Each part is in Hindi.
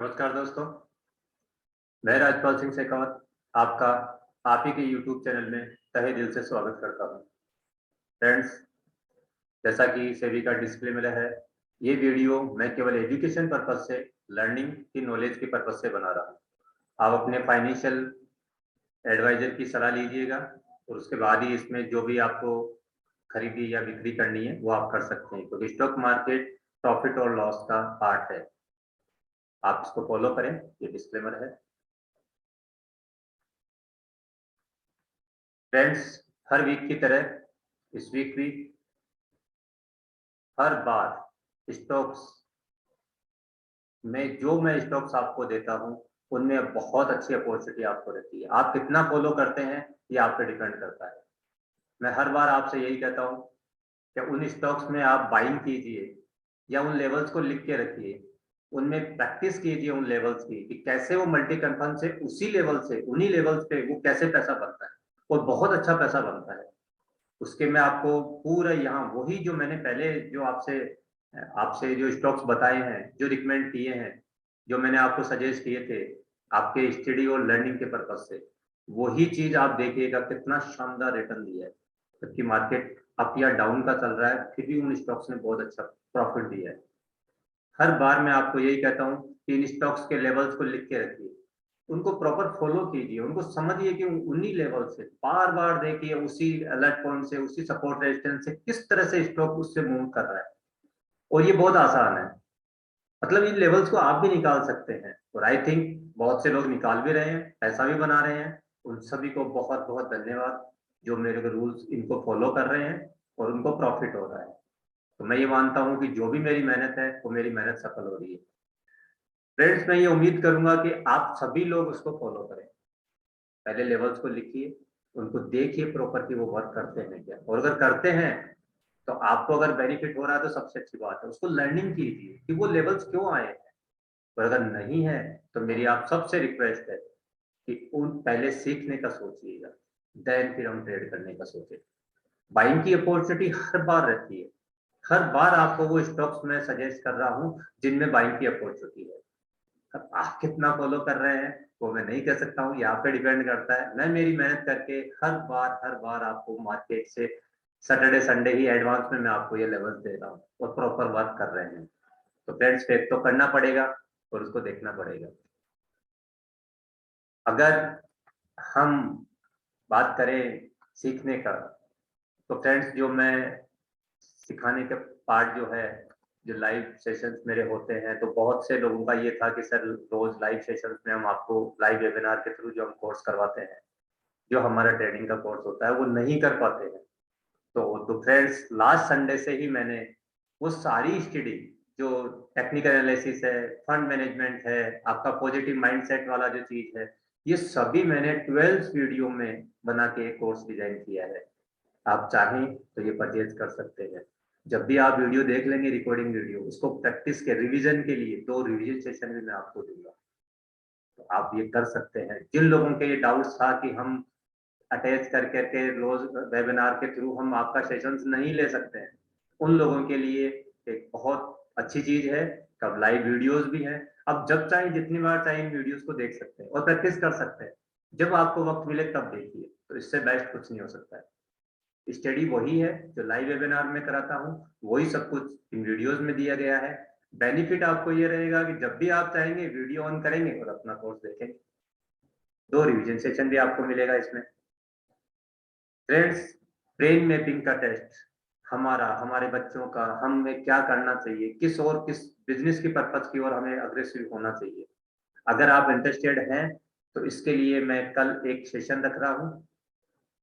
नमस्कार दोस्तों, मैं राजपाल सिंह शेखावत आपका आप ही के यूट्यूब चैनल में तहे दिल से स्वागत करता हूं। फ्रेंड्स, जैसा कि सेबी का डिस्क्लेमर है, ये वीडियो मैं केवल एजुकेशन पर्पज से, लर्निंग की नॉलेज के पर्पज से बना रहा हूं। आप अपने फाइनेंशियल एडवाइजर की सलाह लीजिएगा और उसके बाद ही इसमें जो भी आपको खरीदी या बिक्री करनी है वो आप कर सकते हैं, क्योंकि स्टॉक मार्केट प्रॉफिट और लॉस का पार्ट है। आप इसको फॉलो करें, ये डिस्क्लेमर है। फ्रेंड्स, हर वीक की तरह इस वीक भी हर बार स्टॉक्स में जो मैं स्टॉक्स आपको देता हूं उनमें बहुत अच्छी अपॉर्चुनिटी आपको रहती है। आप कितना फॉलो करते हैं ये आप पे डिपेंड करता है। मैं हर बार आपसे यही कहता हूं कि उन स्टॉक्स में आप बाइंग कीजिए या उन लेवल्स को लिख के रखिए, उनमें प्रैक्टिस कीजिए उन लेवल्स की कि कैसे वो मल्टी कंफर्म से उसी लेवल से उन्हीं लेवल्स पे वो कैसे पैसा बनता है और बहुत अच्छा पैसा बनता है। उसके मैं आपको पूरा यहाँ वही जो मैंने पहले जो आपसे आपसे जो स्टॉक्स बताए हैं, जो रिकमेंड किए हैं, जो मैंने आपको सजेस्ट किए थे आपके स्टडी और लर्निंग के पर्पज से, वही चीज आप देखिएगा कितना शानदार रिटर्न दिया है। जबकि मार्केट अप या डाउन का चल रहा है, फिर भी उन स्टॉक्स ने बहुत अच्छा प्रॉफिट दिया है। हर बार मैं आपको यही कहता हूँ कि इन स्टॉक्स के लेवल्स को लिख के रखिए, उनको प्रॉपर फॉलो कीजिए, उनको समझिए कि उन्हीं लेवल से बार बार देखिए, उसी अलर्ट पॉइंट से, उसी सपोर्ट रेजिस्टेंस से किस तरह से स्टॉक उससे मूव कर रहा है। और ये बहुत आसान है, मतलब इन लेवल्स को आप भी निकाल सकते हैं और आई थिंक बहुत से लोग निकाल भी रहे हैं, पैसा भी बना रहे हैं। उन सभी को बहुत बहुत धन्यवाद जो मेरे को रूल्स इनको फॉलो कर रहे हैं और उनको प्रॉफिट हो रहा है। तो मैं ये मानता हूँ कि जो भी मेरी मेहनत है वो मेरी मेहनत सफल हो रही है। फ्रेंड्स, मैं ये उम्मीद करूंगा कि आप सभी लोग उसको फॉलो करें। पहले लेवल्स को लिखिए, उनको देखिए प्रॉपर कि वो वर्क करते हैं क्या, और अगर करते हैं तो आपको अगर बेनिफिट हो रहा है तो सबसे अच्छी बात है। उसको लर्निंग कीजिए कि वो लेवल्स क्यों आए हैं। और अगर नहीं है तो मेरी आप सबसे रिक्वेस्ट है कि उन पहले सीखने का सोचिएगा, देन फिर हम ट्रेड करने का सोचे। बाइंग की अपॉर्चुनिटी हर बार रहती है, हर बार आपको वो स्टॉक्स मैं सजेस्ट कर रहा हूँ जिनमें बाइंग की अपॉर्चुनिटी है। अब आप कितना फॉलो कर रहे हैं वो मैं नहीं कह सकता हूँ, ये आप पे डिपेंड करता है। मैं मेरी मेहनत करके हर बार आपको मार्केट से सैटरडे संडे ही एडवांस में मैं आपको ये लेवल्स दे रहा हूँ और प्रॉपर वर्क कर रहे हैं। तो फ्रेंड्स, फेक तो करना पड़ेगा और उसको देखना पड़ेगा। अगर हम बात करें सीखने का, तो फ्रेंड्स जो मैं सिखाने के पार्ट जो है, जो लाइव सेशंस मेरे होते हैं, तो बहुत से लोगों का ये था कि सर रोज लाइव सेशंस में हम आपको लाइव वेबिनार के थ्रू जो हम कोर्स करवाते हैं, जो हमारा ट्रेडिंग का कोर्स होता है, वो नहीं कर पाते हैं। तो फ्रेंड्स, लास्ट संडे से ही मैंने वो सारी स्टडी जो टेक्निकल एनालिसिस है, फंड मैनेजमेंट है, आपका पॉजिटिव माइंडसेट वाला जो चीज है, ये सभी मैंने 12 वीडियो में बना के कोर्स डिजाइन किया है। आप चाहें तो ये परचेज कर सकते हैं। जब भी आप वीडियो देख लेंगे, रिकॉर्डिंग वीडियो, उसको प्रैक्टिस के रिवीजन के लिए 2 रिवीजन सेशन भी मैं आपको दूंगा, तो आप ये कर सकते हैं। जिन लोगों के ये डाउट्स था कि हम अटैच कर करके रोज वेबिनार के थ्रू हम आपका सेशंस नहीं ले सकते हैं, उन लोगों के लिए एक बहुत अच्छी चीज है। कब लाइव वीडियोस भी हैं, अब जब चाहे जितनी बार चाहे इन वीडियोस को देख सकते हैं और प्रैक्टिस कर सकते हैं। जब आपको वक्त मिले तब देखिए, तो इससे बेस्ट कुछ नहीं हो सकता है। स्टडी वही है जो लाइव वेबिनार में कराता हूँ, वही सब कुछ इन वीडियोस में दिया गया है। बेनिफिट आपको ये रहेगा कि जब भी आप चाहेंगे वीडियो ऑन करेंगे और अपना कोर्स देखेंगे। 2 रिवीजन सेशन भी आपको मिलेगा इसमें। फ्रेंड्स, ब्रेन मैपिंग का टेस्ट हमारा, हमारे बच्चों का, हमें क्या करना चाहिए, किस और किस बिजनेस की पर्पज की ओर हमें अग्रेसिव होना चाहिए, अगर आप इंटरेस्टेड हैं तो इसके लिए मैं कल एक सेशन रख रहा हूँ।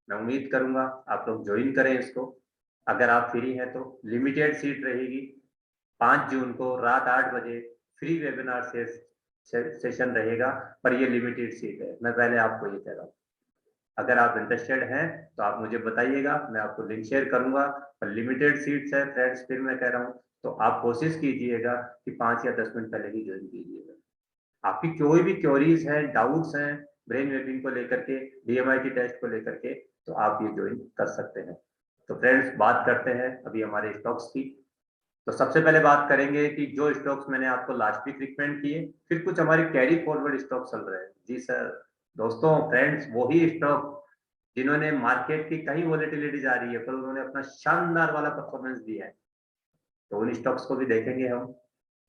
मैं उम्मीद करूंगा आप लोग ज्वाइन करें इसको। अगर आप फ्री हैं तो लिमिटेड सीट रहेगी। 5 जून को रात 8 बजे फ्री वेबिनार सेशन रहेगा, पर ये लिमिटेड सीट है, मैं पहले आपको ये कह रहा हूँ। अगर आप इंटरेस्टेड हैं तो आप मुझे बताइएगा, मैं आपको लिंक शेयर करूंगा। पर लिमिटेड सीट्स है फ्रेंड्स, फिर मैं कह रहा हूँ, तो आप कोशिश कीजिएगा कि 5 या 10 मिनट पहले ही ज्वाइन कीजिएगा। आपकी कोई भी क्वेरीज हैं, डाउट्स हैं ब्रेन वेबिंग को लेकर के, डीएमआईटी टेस्ट को लेकर के, तो आप ये ज्वाइन कर सकते हैं। तो फ्रेंड्स, बात करते हैं अभी हमारे स्टॉक्स की। तो सबसे पहले बात करेंगे कि जो स्टॉक्स मैंने आपको लास्ट वीक रिकमेंड किए, फिर कुछ हमारे कैरी फॉरवर्ड स्टॉक चल रहे हैं। जी सर, दोस्तों फ्रेंड्स, वही स्टॉक जिन्होंने मार्केट की कहीं वॉलेटिलिटी जा रही है पर उन्होंने अपना शानदार वाला परफॉर्मेंस दिया है, तो उन स्टॉक्स को भी देखेंगे हम।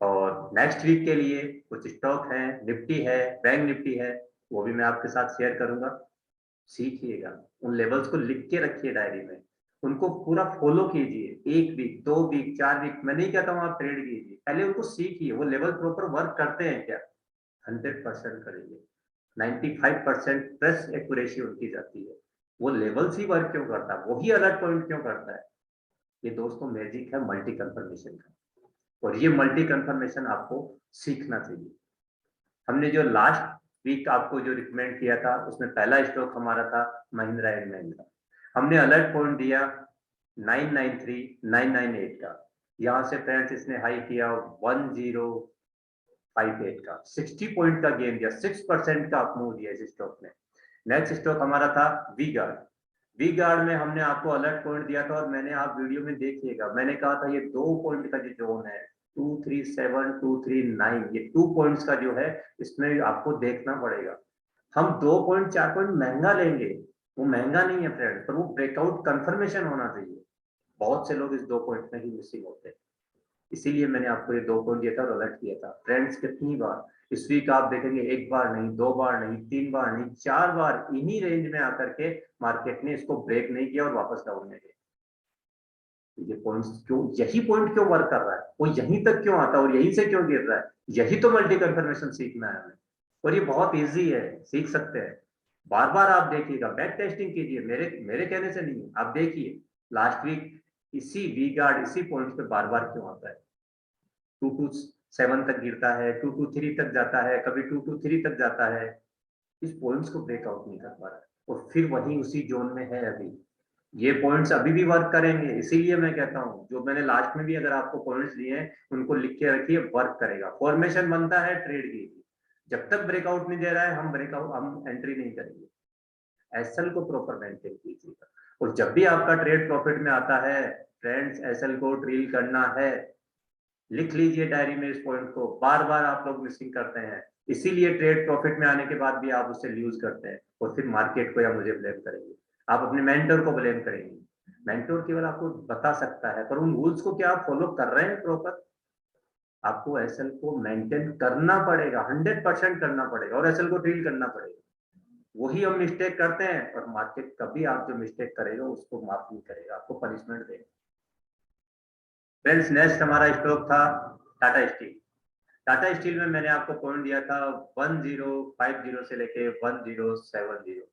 और नेक्स्ट वीक के लिए कुछ स्टॉक हैं, निफ्टी है, बैंक निफ्टी है, वो भी मैं आपके साथ शेयर करूंगा। सीखिएगा, उन लेवल्स को लिख के रखिए डायरी में, उनको पूरा फॉलो कीजिए। 1 वीक, 2 वीक, 4 वीक, मैं नहीं कहता हूँ आप ट्रेड कीजिए, पहले उनको सीखिए वो लेवल प्रॉपर वर्क करते हैं क्या। 100% करेंगे, 95% प्लस एक्यूरेसी उनकी जाती है। वो लेवल्स ही वर्क क्यों करता है, वही अलर्ट पॉइंट क्यों करता है। ये दोस्तों मैजिक है मल्टी कंफर्मेशन का, और ये मल्टी कंफर्मेशन आपको सीखना चाहिए। हमने जो लास्ट वीक आपको जो रिकमेंड किया था उसमें पहला स्टॉक हमारा था महिंद्रा एंड महिंद्रा। हमने अलर्ट पॉइंट दिया 993 998 का। यहां से फ्रेंड्स इसने हाई किया 1058 का, 60 पॉइंट का गेन दिया, 6% का अपमूव दिया इस स्टॉक ने। नेक्स्ट स्टॉक हमारा था वी गार्ड। वी गार्ड में हमने आपको अलर्ट पॉइंट दिया था, और मैंने, आप वीडियो में देखिएगा, मैंने कहा था ये 2 पॉइंट का जो जोन है 237 239, ये 2 पॉइंट्स का जो है, इसमें आपको देखना पड़ेगा। हम 2 पॉइंट 4 पॉइंट महंगा लेंगे, वो महंगा नहीं है फ्रेंड, पर वो ब्रेकआउट कंफर्मेशन होना चाहिए। बहुत से लोग इस 2 पॉइंट में ही मिसिंग होते हैं, इसीलिए मैंने आपको ये 2 पॉइंट दिया था और अलर्ट किया था। फ्रेंड्स कितनी बार इस वीक आप देखेंगे, 1 बार नहीं, 2 बार नहीं, 3 बार नहीं, 4 बार इन्हीं रेंज में आकर के मार्केट ने इसको ब्रेक नहीं किया और वापस डाउन में गए। ये पॉइंट्स क्यों, यही पॉइंट क्यों वर्क कर रहा है, वो यहीं तक क्यों आता है और यहीं से क्यों गिर रहा है, यही तो मल्टी कंफर्मेशन सीखना है हमें। और ये बहुत इजी है, सीख सकते हैं। बार बार आप देखिएगा, बैक टेस्टिंग कीजिए, मेरे मेरे कहने से नहीं, आप देखिए लास्ट वीक इसी वी गार्ड इसी पॉइंट पे बार बार क्यों आता है। 227 तक गिरता है, 223 तक जाता है, कभी 223 तक जाता है, इस पॉइंट्स को ब्रेकआउट नहीं कर पा रहा है, और फिर वही उसी जोन में है अभी। ये पॉइंट्स अभी भी वर्क करेंगे, इसीलिए मैं कहता हूँ जो मैंने लास्ट में भी अगर आपको पॉइंट्स दिए हैं उनको लिख के रखिए, वर्क करेगा। फॉर्मेशन बनता है ट्रेड की, जब तक ब्रेकआउट नहीं दे रहा है हम एंट्री नहीं करेंगे। एसएल को प्रॉपर मेंटेन कीजिएगा, और जब भी आपका ट्रेड प्रॉफिट में आता है फ्रेंड्स, एसएल को ड्रिल करना है। लिख लीजिए डायरी में इस पॉइंट को, बार बार आप लोग मिसिंग करते हैं, इसीलिए ट्रेड प्रॉफिट में आने के बाद भी आप उससे ल्यूज करते हैं, और फिर मार्केट को या मुझे ब्लेम करेंगे, आप अपने मेंटर को ब्लेम करेंगे। मेंटर केवल आपको बता सकता है, पर उन रूल्स को क्या आप फॉलो कर रहे हैं प्रॉपर। आपको एसएल को मेंटेन करना पड़ेगा, 100% करना पड़ेगा, और एसएल को ड्रिल करना पड़ेगा। वही हम मिस्टेक करते हैं, और मार्केट कभी आप जो मिस्टेक करेगा उसको माफ नहीं करेगा, आपको पनिशमेंट देगा। फ्रेंड्स, नेक्स्ट हमारा स्टॉक था टाटा स्टील। टाटा स्टील में मैंने आपको पॉइंट दिया था 1050 से लेके 1070।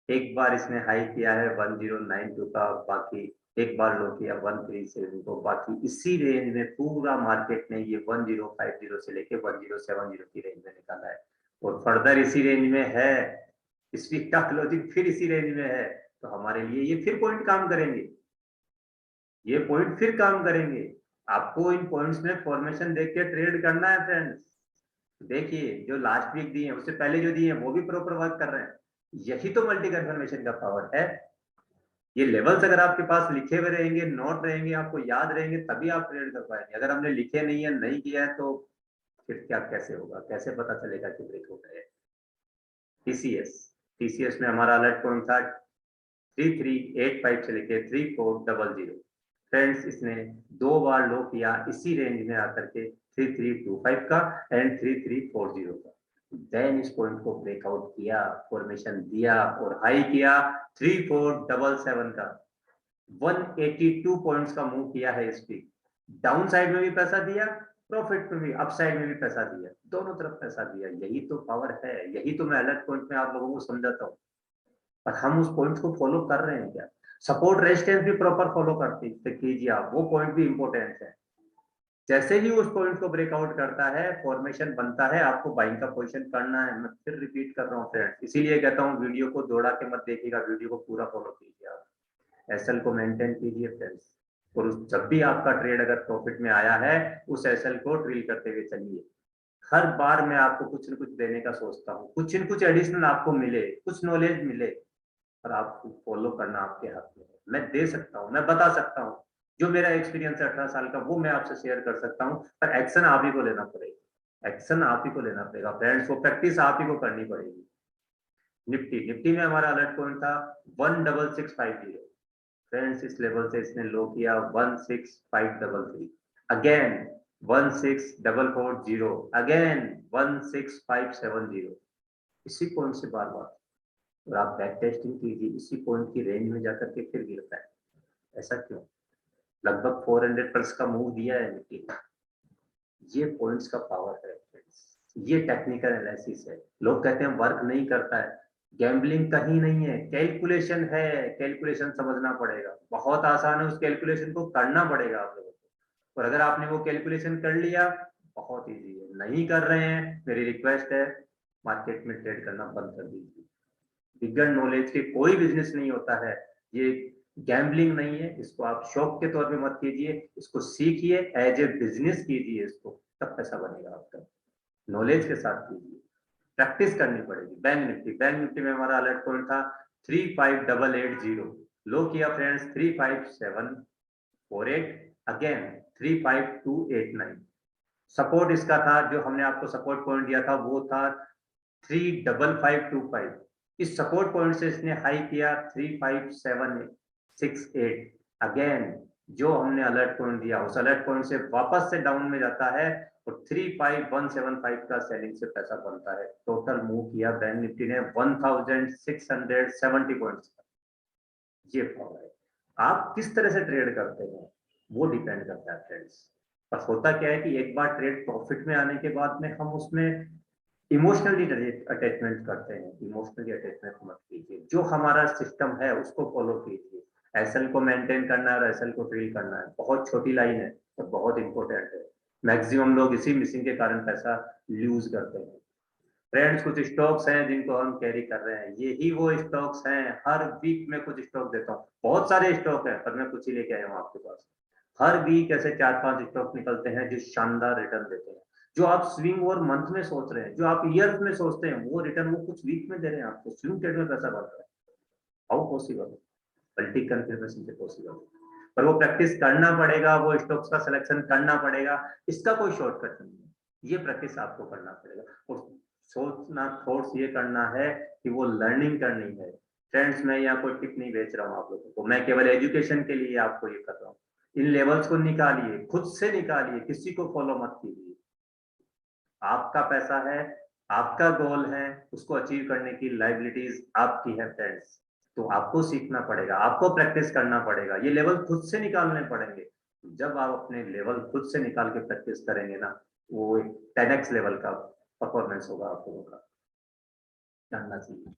एक बार इसने हाई किया है 1092 का, बाकी एक बार लो किया 1370 को, बाकी इसी रेंज में पूरा मार्केट ने ये 1050 से लेके 1070 की रेंज में निकाला है, और फर्दर इसी रेंज में है। इस वीक का क्लोजिंग फिर इसी रेंज में है, तो हमारे लिए ये फिर पॉइंट काम करेंगे, ये पॉइंट फिर काम करेंगे। आपको इन पॉइंट्स में फॉर्मेशन देख के ट्रेड करना है फ्रेंड्स। देखिए जो लास्ट वीक दिए हैं, उससे पहले जो दिए हैं वो भी प्रॉपर वर्क कर रहे हैं, यही तो मल्टी कंफर्मेशन का पावर है। ये लेवल्स अगर आपके पास लिखे हुए रहेंगे, नोट रहेंगे, आपको याद रहेंगे, तभी आप ट्रेड कर पाएंगे। अगर हमने लिखे नहीं है, नहीं किया है, तो फिर क्या, कैसे होगा, कैसे पता चलेगा कि ब्रेक हो गया है। टीसीएस, टीसीएस में हमारा अलर्ट पॉइंट था 3385 से लेके 3400। फ्रेंड्स, इसने 2 बार लो किया इसी रेंज में आकर के 3325 का एंड 3340 का, देन इस पॉइंट को ब्रेकआउट किया, फॉर्मेशन दिया और हाई किया 3477 का। 182 पॉइंट्स का मूव किया है इस वीक। डाउन साइड में भी पैसा दिया, प्रॉफिट में भी, अप साइड में भी पैसा दिया, दोनों तरफ पैसा दिया। यही तो पावर है, यही तो मैं अलर्ट पॉइंट में आप लोगों को समझाता हूँ। पर हम उस पॉइंट को फॉलो कर रहे हैं क्या। सपोर्ट रेजिस्टेंस भी प्रॉपर फॉलो करते कीजिए आप, वो पॉइंट भी इंपॉर्टेंट है। जैसे ही उस पॉइंट को ब्रेकआउट करता है, फॉर्मेशन बनता है, आपको बाइंग का पोजीशन करना है। मैं फिर रिपीट कर रहा हूँ फ्रेंड्स, इसीलिए कहता हूँ वीडियो को दौड़ा के मत देखिएगा, वीडियो को पूरा फॉलो कीजिए आप, एसएल को मेंटेन कीजिए फ्रेंड्स। और जब भी आपका ट्रेड अगर प्रॉफिट में आया है, उस एसएल को ड्रिल करते हुए चलिए। हर बार मैं आपको कुछ न कुछ देने का सोचता हूँ, कुछ न कुछ एडिशनल आपको मिले, कुछ नॉलेज मिले, और आपको फॉलो करना आपके हाथ में है। मैं दे सकता हूँ, मैं बता सकता हूँ, जो मेरा एक्सपीरियंस है 18 साल का वो मैं आपसे शेयर कर सकता हूँ, पर एक्शन आप ही को लेना पड़ेगा, एक्शन आप ही को लेना पड़ेगा फ्रेंड्स, वो प्रैक्टिस आप ही को करनी पड़ेगी। निफ्टी में हमारा अलर्ट पॉइंट था 16650। फ्रेंड्स इस लेवल से इसने लो किया 16533, अगेन 16440, अगेन 16570, इसी पॉइंट से बार बार, और आप बैक टेस्टिंग कीजिए, इसी पॉइंट की रेंज में जाकर के फिर गिरता है। ऐसा क्यों? लगभग 400 का मूव दिया है निफ्टी ने। ये पॉइंट्स का पावर है फ्रेंड्स, ये टेक्निकल एनालिसिस है। लोग कहते हैं वर्क नहीं करता है, गैम्बलिंग कहीं नहीं है, कैलकुलेशन है, कैलकुलेशन समझना पड़ेगा, बहुत आसान है, उस कैलकुलेशन को करना पड़ेगा आप लोगों को। और अगर आपने वो कैलकुलेशन कर लिया, बहुत इजी है। नहीं कर रहे हैं, मेरी रिक्वेस्ट है मार्केट में ट्रेड करना बंद कर दीजिए। बिगर नॉलेज के कोई बिजनेस नहीं होता है, ये गैम्बलिंग नहीं है, इसको आप शौक के तौर पे मत कीजिए, इसको सीखिए, एज ए बिजनेस कीजिए इसको, तब पैसा बनेगा आपका। नॉलेज के साथ कीजिए, प्रैक्टिस करनी पड़ेगी। बैंक निफ्टी में हमारा अलर्ट पॉइंट था 35880, लो किया फ्रेंड्स 35748, अगेन 35289। सपोर्ट इसका था, जो हमने आपको सपोर्ट पॉइंट दिया था वो था 35525। इस सपोर्ट पॉइंट से इसने हाई किया 35768, अगेन जो हमने अलर्ट पॉइंट दिया उस अलर्ट पॉइंट से वापस से डाउन में जाता है और 35175 का सेलिंग से पैसा बनता है। टोटल मूव किया बैंक निफ्टी ने 1670 पॉइंट्स का। ये पावर है। आप किस तरह से ट्रेड करते हैं वो डिपेंड करता है फ्रेंड्स। पर होता क्या है कि एक बार ट्रेड प्रॉफिट में आने के बाद में हम उसमें इमोशनली अटैचमेंट करते हैं। इमोशनली अटैचमेंट मत कीजिए, जो हमारा सिस्टम है उसको फॉलो कीजिए। एसएल को मेंटेन करना है और एसएल को फील करना है, बहुत छोटी लाइन है तो बहुत इंपॉर्टेंट है। मैक्सिमम लोग इसी मिसिंग के कारण पैसा लूज करते हैं। फ्रेंड्स कुछ स्टॉक्स हैं जिनको हम कैरी कर रहे हैं, यही वो स्टॉक्स हैं। हर वीक में कुछ स्टॉक देता हूँ, बहुत सारे स्टॉक हैं पर मैं कुछ ही लेके आया हूँ आपके पास। हर वीक ऐसे 4-5 स्टॉक निकलते हैं जो शानदार रिटर्न देते हैं। जो आप स्विंग और मंथ में सोच रहे हैं, जो आप ईयर में सोचते हैं, वो रिटर्न वो कुछ वीक में दे रहे हैं आपको। स्विंग ट्रेड में पैसा बढ़ रहा है, हाउ पॉसिबल? मल्टी कंफर्मेशन से पॉसिबल, पर वो प्रैक्टिस करना पड़ेगा, वो स्टॉक्स का सिलेक्शन करना पड़ेगा। इसका कोई शॉर्टकट नहीं है, ये प्रैक्टिस आपको करना पड़ेगा। और सोचना, थॉट्स ये करना है कि वो लर्निंग करनी है। फ्रेंड्स मैं यहाँ कोई टिप नहीं बेच रहा हूँ आप लोगों को, मैं केवल एजुकेशन के लिए आपको ये कर रहा हूँ। इन लेवल्स को निकालिए, खुद से निकालिए, किसी को फॉलो मत कीजिए। आपका पैसा है, आपका गोल है, उसको अचीव करने की लाइबिलिटीज आपकी है फ्रेंड्स। तो आपको सीखना पड़ेगा, आपको प्रैक्टिस करना पड़ेगा, ये लेवल खुद से निकालने पड़ेंगे। जब आप अपने लेवल खुद से निकाल के प्रैक्टिस करेंगे ना, वो एक 10x लेवल का परफॉर्मेंस होगा आप लोगों का, जानना चाहिए।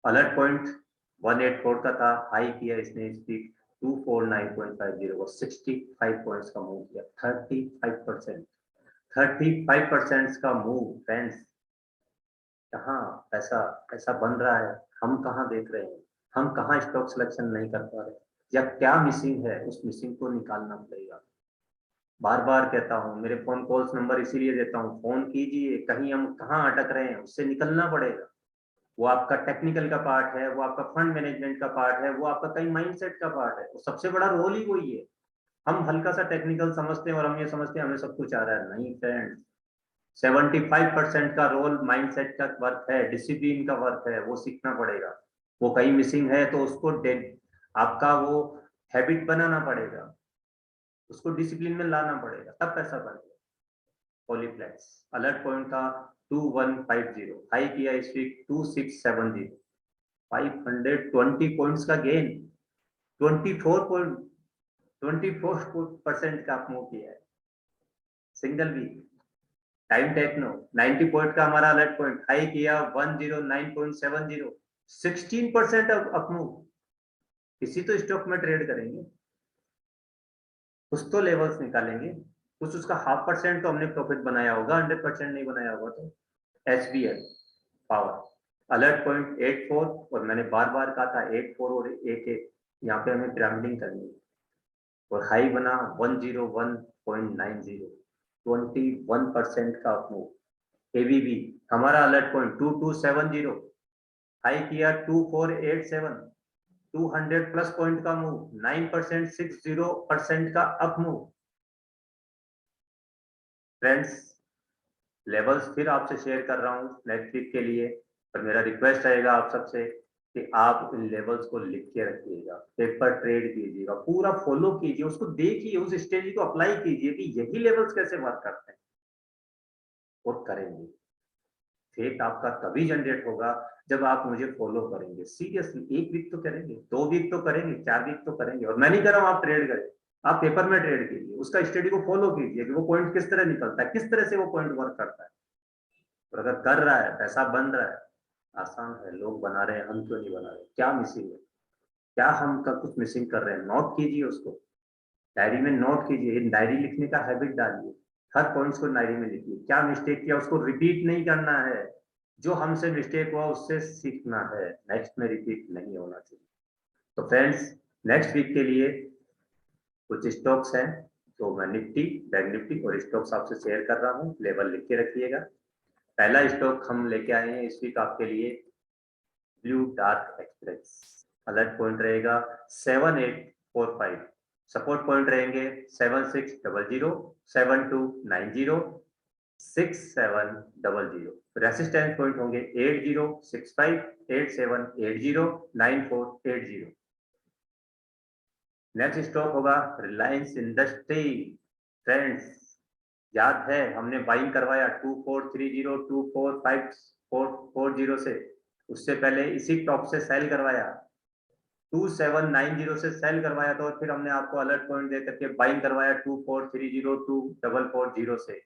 अलर्ट पॉइंट 184 का था, हाई किया इसने इसकी 249.50 को, 65 पॉइंट्स का मूव किया, 35%। 35% का मूव फ्रेंड्स, कहाँ पैसा पैसा बन रहा है, हम कहाँ देख रहे हैं, हम कहाँ स्टॉक सिलेक्शन नहीं कर पा रहे, या क्या मिसिंग है, उस मिसिंग को निकालना पड़ेगा। बार बार कहता हूँ, मेरे फोन कॉल्स नंबर इसीलिए देता हूँ, फोन कीजिए, कहीं हम कहाँ अटक रहे हैं उससे निकलना पड़ेगा। वो आपका टेक्निकल का पार्ट है, वो आपका फंड मैनेजमेंट का पार्ट है, वो आपका कहीं माइंडसेट का पार्ट है, वो सबसे बड़ा रोल ही वही है। हम हल्का सा टेक्निकल समझते हैं और हम ये समझते हैं हमें सब कुछ आ रहा है, नहीं फ्रेंड्स। 75% का रोल माइंडसेट का वर्क है, डिसिप्लिन का वर्क है, वो सीखना पड़ेगा। वो कहीं मिसिंग है तो उसको आपका वो हैबिट बनाना पड़ेगा, उसको डिसिप्लिन में लाना पड़ेगा, तब पैसा बनेगा। पॉलीप्लेक्स अलर्ट पॉइंट था 2150, हाई किया इस वीक 2670, 520 पॉइंट्स का गेन, 24% का मूव किया है single week. Time techno 90 point का हमारा अलर्ट पॉइंट, हाई किया 109.70, 16% अप मूव। इसी तो स्टॉक में ट्रेड करेंगे, कुछ तो लेवल्स निकालेंगे, कुछ उसका 0.5% तो हमने प्रॉफिट बनाया होगा, 100% नहीं बनाया होगा। तो एसबीएल पावर अलर्ट पॉइंट 84, और मैंने बार बार कहा था 84 और 11, यहाँ पे हमें पिरामिडिंग करनी है। और हाई बना 101.90, 21% का अप मूव। एबीबी हमारा अलर्ट पॉइंट 2270, हाई किया 2487, 200 प्लस पॉइंट का मूव, 9%, 60% का अप मूव। फ्रेंड्स, लेवल्स फिर आपसे शेयर कर रहा हूँ नेक्स्ट वीक के लिए, और मेरा रिक्वेस्ट रहेगा आप सबसे कि आप इन लेवल्स को लिख के रखिएगा, पेपर ट्रेड कीजिएगा, पूरा फॉलो कीजिए, उसको देखिए, उस स्ट्रेटजी को अप्लाई कीजिए कि यही लेवल्स कैसे वर्क करते हैं, और करेंगे। फेथ आपका तभी जनरेट होगा जब आप मुझे फॉलो करेंगे सीरियसली। 1 वीक तो करेंगे, 2 वीक तो करेंगे, 4 वीक तो करेंगे। और मैं नहीं कर रहा हूं आप ट्रेड करें, आप पेपर में ट्रेड कीजिए, उसका स्टडी को फॉलो कीजिए कि वो पॉइंट किस तरह निकलता है, किस तरह से वो पॉइंट वर्क करता है। और अगर कर रहा है, पैसा बन रहा है, आसान है, लोग बना रहे हैं, हम क्यों नहीं बना रहे? क्या मिसिंग है? क्या हम का कुछ मिसिंग कर रहे हैं? नोट कीजिए उसको, डायरी में नोट कीजिए, डायरी लिखने का हैबिट डालिए, हर पॉइंट्स को डायरी में लिखिए। क्या मिस्टेक किया उसको रिपीट नहीं करना है, जो हमसे मिस्टेक हुआ उससे सीखना है, नेक्स्ट में रिपीट नहीं होना चाहिए। तो फ्रेंड्स, नेक्स्ट वीक के लिए कुछ स्टॉक्स हैं, तो मैं निफ्टी, बैंक निफ्टी और स्टॉक्स आपसे शेयर कर रहा हूँ, लेवल लिख के रखिएगा। पहला स्टॉक हम लेके आए हैं इस वीक आपके लिए, blue dart express. Alert point रहेगा 7845, सपोर्ट पॉइंट रहेंगे 7600, 7290, 6700, रेसिस्टेंस पॉइंट होंगे 8065, 8780, 9480। नेक्स्ट स्टॉक होगा रिलायंस इंडस्ट्री। फ्रेंड्स, याद है हमने बाइंग करवाया 2430, 24540 से, उससे पहले इसी टॉप से सेल करवाया, 2790 से सेल करवाया था, और फिर हमने आपको अलर्ट पॉइंट दे करके बाइंग करवाया 2430, 2440 से,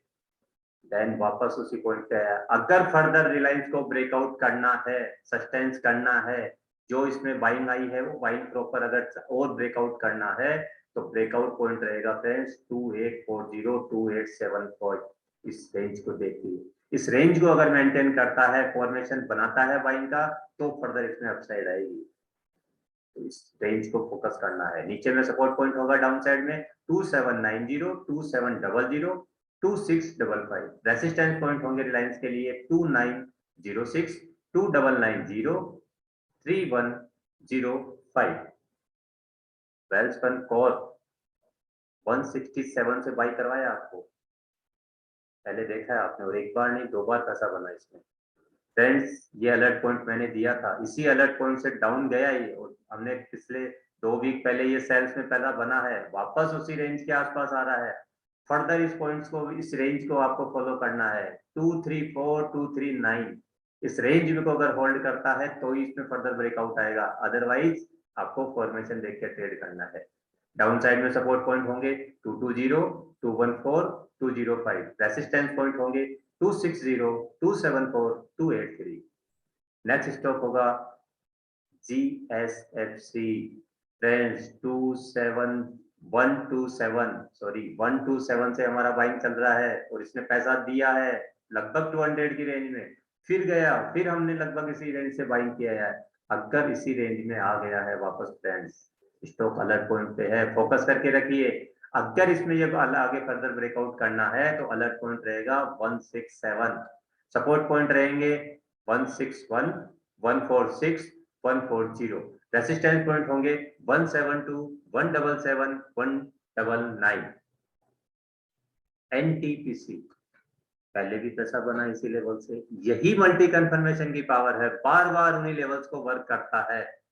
देन वापस उसी पॉइंट पे आया। अगर फर्दर रिलायंस को ब्रेकआउट करना है, सस्टेंस करना है, जो इसमें बाइंग आई है वो बाइंग प्रॉपर अगर और ब्रेकआउट करना है, तो ब्रेकआउट पॉइंट रहेगा फ्रेंड्स 2840, 2875। इस रेंज को देखिए, इस रेंज को अगर मेंटेन करता है, फॉर्मेशन बनाता है बाइंग का, तो फर्दर इसमें अपसाइड आएगी। तो इस रेंज को फोकस करना है। नीचे में सपोर्ट पॉइंट होगा डाउन साइड में 2790, 2700, 2655। रेसिस्टेंस पॉइंट होंगे रिलायंस के लिए 2906, 2990, 3105। वेल्सपन कॉर 167 से बाई करवाया आपको, पहले देखा है आपने, और एक बार नहीं 2 बार पैसा बना इसमें। फ्रेंड्स, ये अलर्ट पॉइंट मैंने दिया था, इसी अलर्ट पॉइंट से डाउन गया ये, और हमने पिछले 2 वीक पहले ये सेल्स में पहला बना है, वापस उसी रेंज के आसपास आ रहा है। फर्दर इस पॉइंट्स को, इस रेंज को आपको फॉलो करना है 234, 239। इस रेंज को अगर होल्ड करता है तो ही इसमें फर्दर ब्रेकआउट आएगा, अदरवाइज आपको फॉर्मेशन देख के ट्रेड करना है। डाउन साइड में सपोर्ट पॉइंट होंगे 220, 214, 205। रेसिस्टेंस पॉइंट होंगे 260, 274, 283। नेक्स्ट स्टॉक होगा GSFC। फ्रेंड्स, 127 सॉरी 127 से हमारा बाइंग चल रहा है, और इसने पैसा दिया है लगभग 200 की रेंज में, फिर गया, फिर हमने लगभग इसी रेंज से बाइंग किया है। अगर इसी रेंज में आ गया है वापस, फ्रेंड्स स्टॉक अलर्ट पॉइंट पे है, फोकस करके रखिए। अगर इसमें ये आगे फर्दर ब्रेकआउट करना है तो अलर्ट पॉइंट रहेगा 167, सपोर्ट पॉइंट रहेंगे 161, 146, 140। रेसिस्टेंस पॉइंट होंगे 172, 177, 199। NTPC पहले भी पैसा बना इसी लेवल से, यही मल्टी कंफर्मेशन की पावर है, बार बार उन्हीं लेवल्स को वर्क करता है।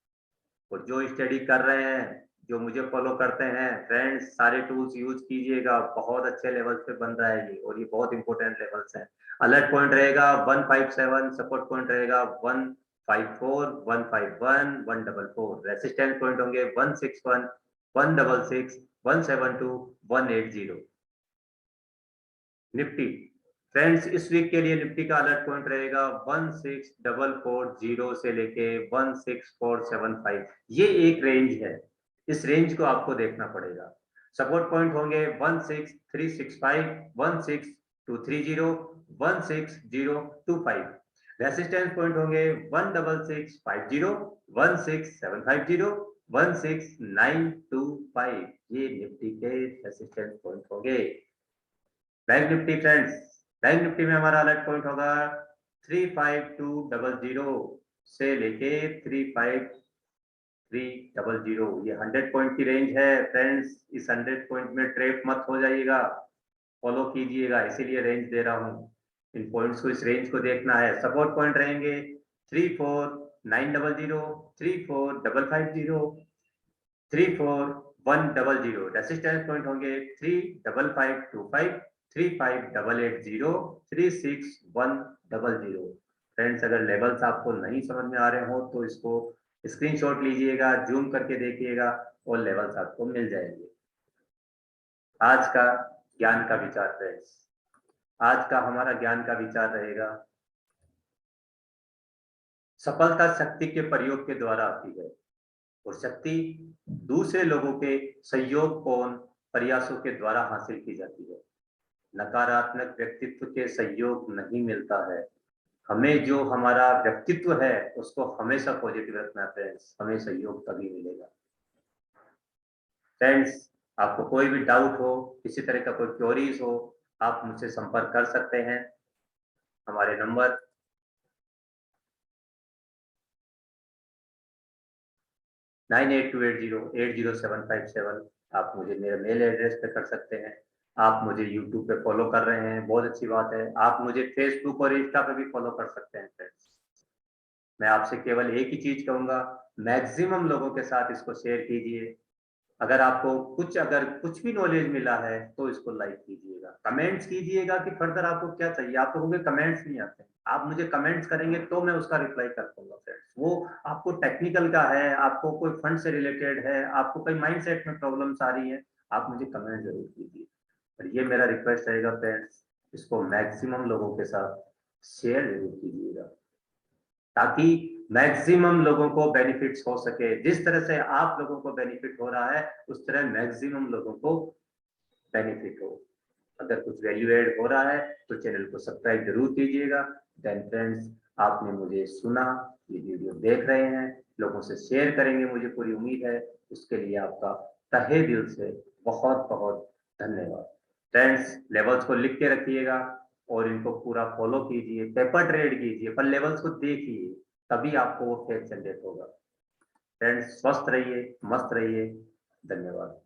और जो स्टडी कर रहे हैं, जो मुझे फॉलो करते हैं, फ्रेंड्स सारे टूल्स यूज कीजिएगा, बहुत अच्छे लेवल्स पे बन रहा है ये, और ये बहुत इंपॉर्टेंट लेवल्स हैं। अलर्ट पॉइंट रहेगा 157, सपोर्ट पॉइंट रहेगा 154, 151, 144। रेसिस्टेंस पॉइंट होंगे 161, 166, 172, 180। निफ्टी, फ्रेंड्स इस वीक के लिए निफ्टी का अलर्ट पॉइंट रहेगा 16440 से लेके 16475। ये एक रेंज है, इस रेंज को आपको देखना पड़ेगा। सपोर्ट पॉइंट होंगे 16365, 16230, 16025। रेसिस्टेंस पॉइंट होंगे 16650, 16750, 16925। ये निफ्टी के रेसिस्टेंस पॉइंट होंगे। Bank Nifty, friends bank Nifty में हमारा अलर्ट पॉइंट होगा 35200 से लेके 300। ये 100 पॉइंट की रेंज है फ्रेंड्स। इस 100 पॉइंट में ट्रैप मत हो जाइएगा, फॉलो कीजिएगा, इसीलिए रेंज दे रहा हूँ। इन पॉइंट्स को, इस रेंज को देखना है। सपोर्ट पॉइंट रहेंगे 34900, 34550, 34100। रेसिस्टेंस पॉइंट होंगे 35525, 35880, 36100। फ्रेंड्स, अगर लेवल्स आपको नहीं समझ में आ रहे हो तो इसको स्क्रीनशॉट लीजिएगा, जूम करके देखिएगा और लेवल्स आपको मिल जाएंगे। आज का ज्ञान का विचार फ्रेंड्स, आज का हमारा ज्ञान का विचार रहेगा, सफलता शक्ति के प्रयोग के द्वारा आती है और शक्ति दूसरे लोगों के सहयोगपूर्ण प्रयासों के द्वारा हासिल की जाती है। नकारात्मक व्यक्तित्व के सहयोग नहीं मिलता है। हमें जो हमारा व्यक्तित्व है उसको हमेशा पॉजिटिव रखना है फ्रेंड्स, हमें सहयोग तभी मिलेगा। फ्रेंड्स, आपको कोई भी डाउट हो, किसी तरह का कोई क्वेरीज हो, आप मुझसे संपर्क कर सकते हैं। हमारे नंबर 9828080757। आप मुझे मेरे मेल एड्रेस पे कर सकते हैं। आप मुझे यूट्यूब पे फॉलो कर रहे हैं, बहुत अच्छी बात है। आप मुझे फेसबुक और इंस्टा पे भी फॉलो कर सकते हैं फ्रेंड्स। मैं आपसे केवल एक ही चीज कहूंगा, मैक्सिमम लोगों के साथ इसको शेयर कीजिए। अगर कुछ भी नॉलेज मिला है तो इसको लाइक कीजिएगा, कमेंट्स कीजिएगा कि फर्दर आपको क्या चाहिए। आप लोगों के कमेंट्स नहीं आते, आप मुझे कमेंट्स करेंगे तो मैं उसका रिप्लाई कर पाऊंगा फ्रेंड्स। वो आपको टेक्निकल का है, आपको कोई फंड से रिलेटेड है, आपको कोई माइंडसेट में प्रॉब्लम्स आ रही है, आप मुझे कमेंट जरूर कीजिए। और ये मेरा रिक्वेस्ट रहेगा फ्रेंड्स, इसको मैक्सिमम लोगों के साथ शेयर जरूर कीजिएगा ताकि मैक्सिमम लोगों को बेनिफिट्स हो सके। जिस तरह से आप लोगों को बेनिफिट हो रहा है उस तरह मैक्सिमम लोगों को बेनिफिट हो। अगर कुछ वैल्यू एड हो रहा है तो चैनल को सब्सक्राइब जरूर कीजिएगा। देन फ्रेंड्स, आपने मुझे सुना, ये वीडियो देख रहे हैं, लोगों से शेयर करेंगे, मुझे पूरी उम्मीद है। उसके लिए आपका तहे दिल से बहुत बहुत धन्यवाद। फ्रेंड्स, लेवल्स को लिख के रखिएगा और इनको पूरा फॉलो कीजिए, पेपर ट्रेड कीजिए, पर लेवल्स को देखिए, तभी आपको वो फेथ जनरेट होगा। फ्रेंड्स, स्वस्थ रहिए, मस्त रहिए। धन्यवाद।